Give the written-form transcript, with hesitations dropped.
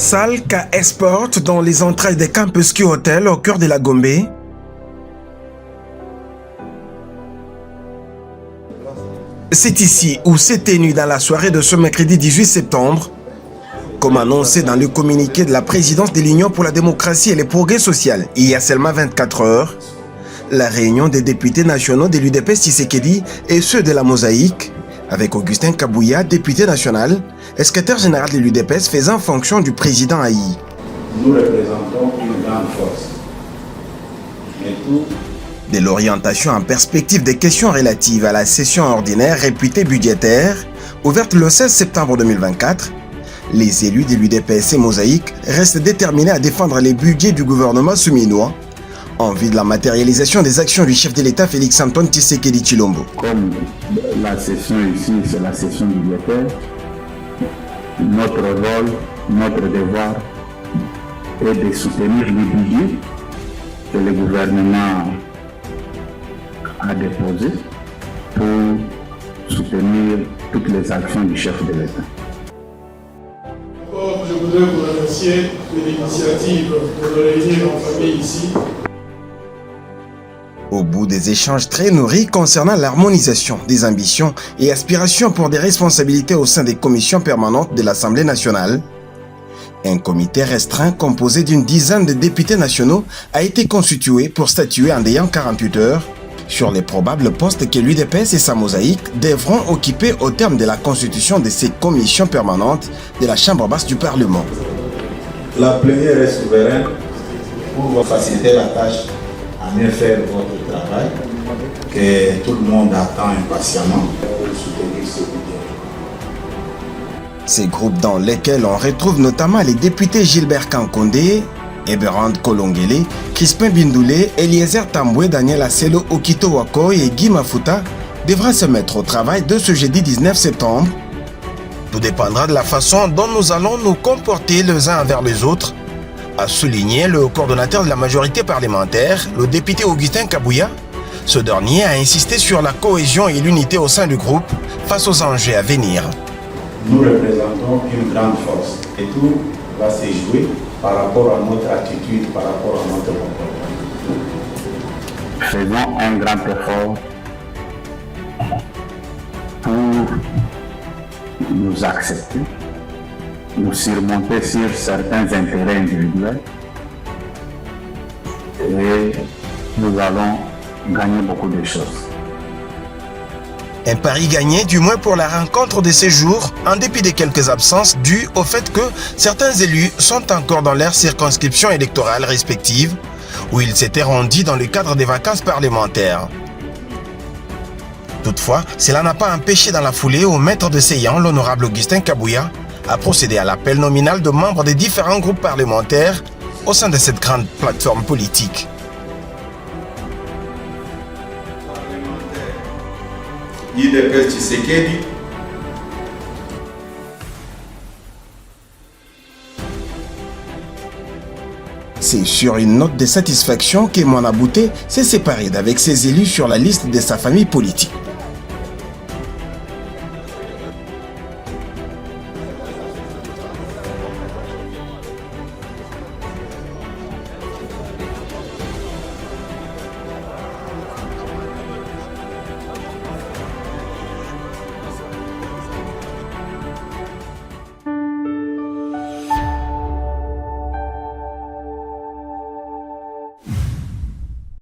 Salka Esport dans les entrailles des Campus Ski Hotel au cœur de la Gombe. C'est ici où s'est tenue dans la soirée de ce mercredi 18 septembre, comme annoncé dans le communiqué de la présidence de l'Union pour la démocratie et le progrès social il y a seulement 24 heures, la réunion des députés nationaux de l'UDPS Tshisekedi et ceux de la Mosaïque, avec Augustin Kabouya, député national, et secrétaire général de l'UDPS faisant fonction du président Haï. Nous représentons une grande force. Mais tout de l'orientation en perspective des questions relatives à la session ordinaire réputée budgétaire, ouverte le 16 septembre 2024, les élus de l'UDPS et Mosaïque restent déterminés à défendre les budgets du gouvernement souminois en vue de la matérialisation des actions du chef de l'État Félix-Antoine Tshisekedi Tshilombo. comme la session ici, c'est la session budgétaire, notre rôle, notre devoir est de soutenir le budget que le gouvernement a déposé pour soutenir toutes les actions du chef de l'État. D'abord, je voudrais vous remercier de l'initiative de nous réunir en famille ici. Au bout des échanges très nourris concernant l'harmonisation des ambitions et aspirations pour des responsabilités au sein des commissions permanentes de l'Assemblée nationale, un comité restreint composé d'une dizaine de députés nationaux a été constitué pour statuer en ayant 48 heures sur les probables postes que l'UDPS et sa Mosaïque devront occuper au terme de la constitution de ces commissions permanentes de la Chambre basse du Parlement. La plénière est souveraine pour vous faciliter la tâche à mieux faire votre travail, que tout le monde attend impatiemment pour soutenir ce budget. Ces groupes dans lesquels on retrouve notamment les députés Gilbert Kankondé, Eberand Kolongele, Crispin Bindoulé, Eliezer Tamboué, Daniel Asselo, Okito Wakoy et Guy Mafuta devraient se mettre au travail de ce jeudi 19 septembre. Tout dépendra de la façon dont nous allons nous comporter les uns envers les autres, a souligné le coordonnateur de la majorité parlementaire, le député Augustin Kabouya. Ce dernier a insisté sur la cohésion et l'unité au sein du groupe face aux enjeux à venir. Nous représentons une grande force et tout va se jouer par rapport à notre attitude, par rapport à notre comportement. Faisons un grand effort pour nous accepter, nous surmonter sur certains intérêts individuels et nous allons gagner beaucoup de choses. Un pari gagné du moins pour la rencontre de ces jours, en dépit de quelques absences dues au fait que certains élus sont encore dans leurs circonscriptions électorales respectives, où ils s'étaient rendus dans le cadre des vacances parlementaires. Toutefois, cela n'a pas empêché dans la foulée au maître de séance, l'honorable Augustin Kabouya, à procéder à l'appel nominal de membres des différents groupes parlementaires au sein de cette grande plateforme politique. UDPS Tshisekedi. C'est sur une note de satisfaction que Mwana Bouté s'est séparé d'avec ses élus sur la liste de sa famille politique.